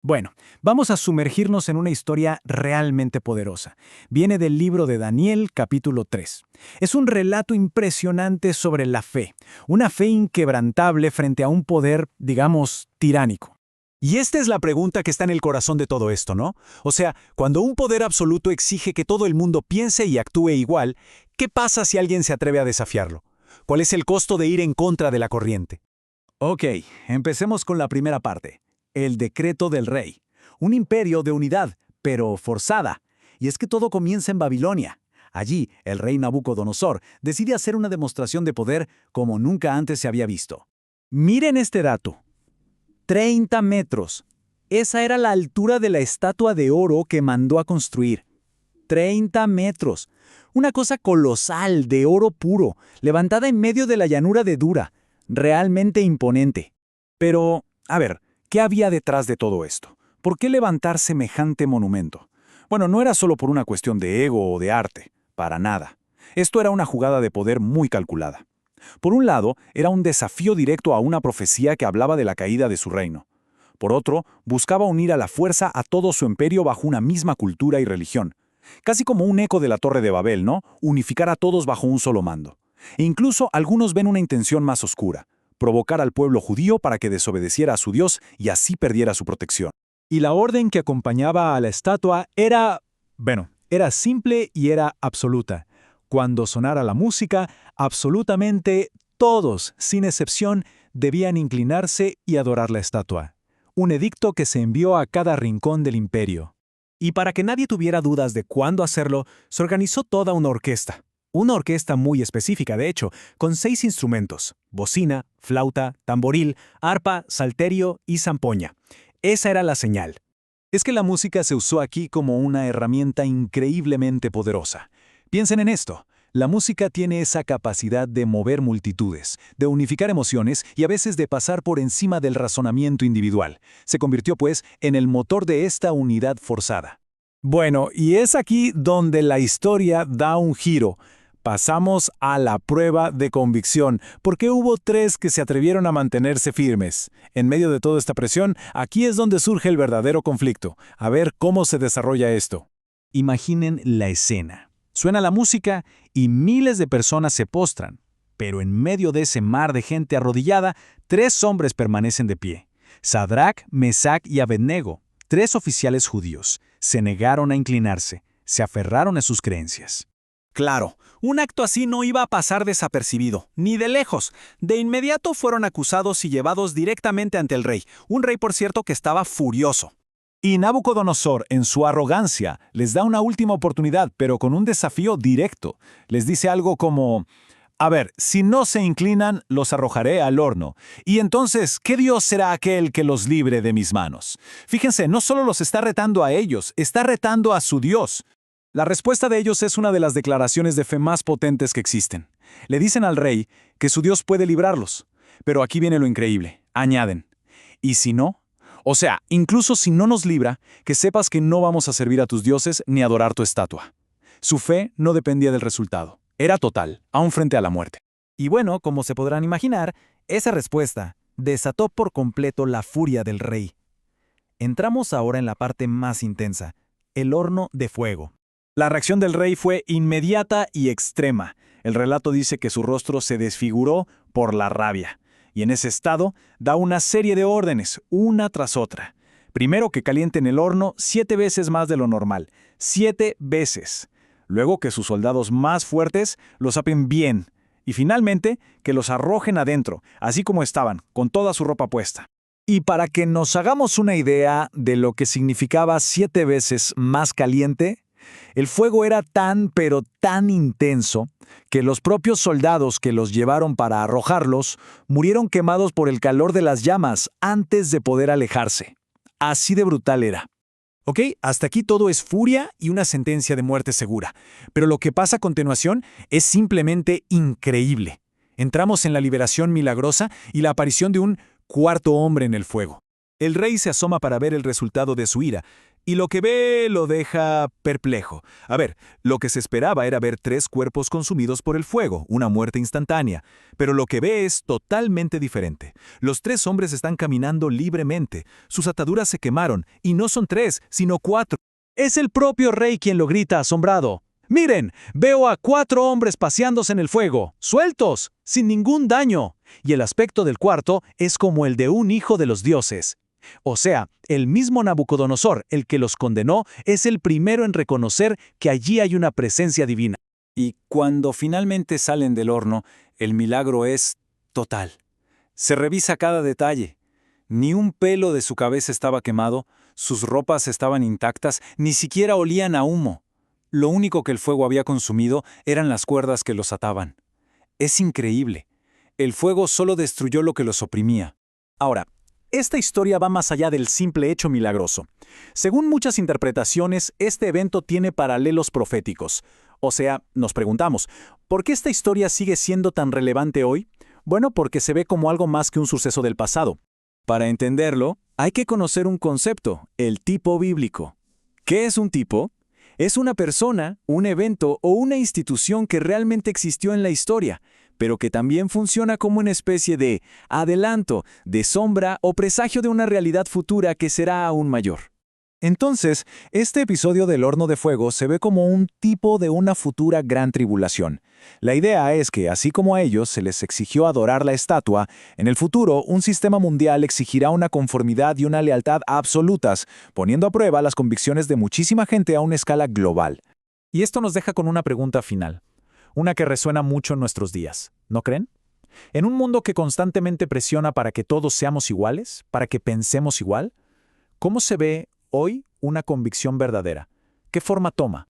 Bueno, vamos a sumergirnos en una historia realmente poderosa. Viene del libro de Daniel, capítulo 3. Es un relato impresionante sobre la fe, una fe inquebrantable frente a un poder, digamos, tiránico. Y esta es la pregunta que está en el corazón de todo esto, ¿no? O sea, cuando un poder absoluto exige que todo el mundo piense y actúe igual, ¿qué pasa si alguien se atreve a desafiarlo? ¿Cuál es el costo de ir en contra de la corriente? Ok, empecemos con la primera parte. El decreto del rey. Un imperio de unidad, pero forzada. Y es que todo comienza en Babilonia. Allí, el rey Nabucodonosor decide hacer una demostración de poder como nunca antes se había visto. Miren este dato. 30 metros. Esa era la altura de la estatua de oro que mandó a construir. 30 metros. Una cosa colosal de oro puro, levantada en medio de la llanura de Dura. Realmente imponente. Pero, a ver, ¿qué había detrás de todo esto? ¿Por qué levantar semejante monumento? Bueno, no era solo por una cuestión de ego o de arte, para nada. Esto era una jugada de poder muy calculada. Por un lado, era un desafío directo a una profecía que hablaba de la caída de su reino. Por otro, buscaba unir a la fuerza a todo su imperio bajo una misma cultura y religión. Casi como un eco de la Torre de Babel, ¿no? Unificar a todos bajo un solo mando. E incluso algunos ven una intención más oscura: provocar al pueblo judío para que desobedeciera a su Dios y así perdiera su protección. Y la orden que acompañaba a la estatua era simple y era absoluta. Cuando sonara la música, absolutamente todos, sin excepción, debían inclinarse y adorar la estatua. Un edicto que se envió a cada rincón del imperio. Y para que nadie tuviera dudas de cuándo hacerlo, se organizó toda una orquesta. Una orquesta muy específica, de hecho, con 6 instrumentos: bocina, flauta, tamboril, arpa, salterio y zampoña. Esa era la señal. Es que la música se usó aquí como una herramienta increíblemente poderosa. Piensen en esto. La música tiene esa capacidad de mover multitudes, de unificar emociones y a veces de pasar por encima del razonamiento individual. Se convirtió, pues, en el motor de esta unidad forzada. Bueno, y es aquí donde la historia da un giro. Pasamos a la prueba de convicción, porque hubo 3 que se atrevieron a mantenerse firmes. En medio de toda esta presión, aquí es donde surge el verdadero conflicto. A ver cómo se desarrolla esto. Imaginen la escena. Suena la música y miles de personas se postran. Pero en medio de ese mar de gente arrodillada, 3 hombres permanecen de pie. Sadrac, Mesac y Abednego, 3 oficiales judíos, se negaron a inclinarse, se aferraron a sus creencias. Claro, un acto así no iba a pasar desapercibido, ni de lejos. De inmediato fueron acusados y llevados directamente ante el rey, un rey, por cierto, que estaba furioso. Y Nabucodonosor, en su arrogancia, les da una última oportunidad, pero con un desafío directo. Les dice algo como: a ver, si no se inclinan, los arrojaré al horno. Y entonces, ¿qué Dios será aquel que los libre de mis manos? Fíjense, no solo los está retando a ellos, está retando a su Dios. La respuesta de ellos es una de las declaraciones de fe más potentes que existen. Le dicen al rey que su Dios puede librarlos. Pero aquí viene lo increíble. Añaden: ¿y si no? O sea, incluso si no nos libra, que sepas que no vamos a servir a tus dioses ni adorar tu estatua. Su fe no dependía del resultado. Era total, aún frente a la muerte. Y bueno, como se podrán imaginar, esa respuesta desató por completo la furia del rey. Entramos ahora en la parte más intensa, el horno de fuego. La reacción del rey fue inmediata y extrema. El relato dice que su rostro se desfiguró por la rabia. Y en ese estado da una serie de órdenes, una tras otra. Primero, que calienten el horno 7 veces más de lo normal. 7 veces. Luego, que sus soldados más fuertes los apen bien. Y finalmente, que los arrojen adentro, así como estaban, con toda su ropa puesta. Y para que nos hagamos una idea de lo que significaba 7 veces más caliente, el fuego era tan, pero tan intenso, que los propios soldados que los llevaron para arrojarlos murieron quemados por el calor de las llamas antes de poder alejarse. Así de brutal era. Ok, hasta aquí todo es furia y una sentencia de muerte segura. Pero lo que pasa a continuación es simplemente increíble. Entramos en la liberación milagrosa y la aparición de un 4.º hombre en el fuego. El rey se asoma para ver el resultado de su ira, y lo que ve lo deja perplejo. A ver, lo que se esperaba era ver 3 cuerpos consumidos por el fuego, una muerte instantánea, pero lo que ve es totalmente diferente. Los 3 hombres están caminando libremente, sus ataduras se quemaron, y no son 3, sino 4. Es el propio rey quien lo grita asombrado. Miren, veo a 4 hombres paseándose en el fuego, sueltos, sin ningún daño, y el aspecto del cuarto es como el de un hijo de los dioses. O sea, el mismo Nabucodonosor, el que los condenó, es el primero en reconocer que allí hay una presencia divina. Y cuando finalmente salen del horno, el milagro es total. Se revisa cada detalle. Ni un pelo de su cabeza estaba quemado, sus ropas estaban intactas, ni siquiera olían a humo. Lo único que el fuego había consumido eran las cuerdas que los ataban. Es increíble. El fuego solo destruyó lo que los oprimía. Ahora, esta historia va más allá del simple hecho milagroso. Según muchas interpretaciones, este evento tiene paralelos proféticos. O sea, nos preguntamos, ¿por qué esta historia sigue siendo tan relevante hoy? Bueno, porque se ve como algo más que un suceso del pasado. Para entenderlo, hay que conocer un concepto, el tipo bíblico. ¿Qué es un tipo? Es una persona, un evento o una institución que realmente existió en la historia, pero que también funciona como una especie de adelanto, de sombra o presagio de una realidad futura que será aún mayor. Entonces, este episodio del horno de fuego se ve como un tipo de una futura gran tribulación. La idea es que, así como a ellos se les exigió adorar la estatua, en el futuro un sistema mundial exigirá una conformidad y una lealtad absolutas, poniendo a prueba las convicciones de muchísima gente a una escala global. Y esto nos deja con una pregunta final, una que resuena mucho en nuestros días, ¿no creen? En un mundo que constantemente presiona para que todos seamos iguales, para que pensemos igual, ¿cómo se ve hoy una convicción verdadera? ¿Qué forma toma?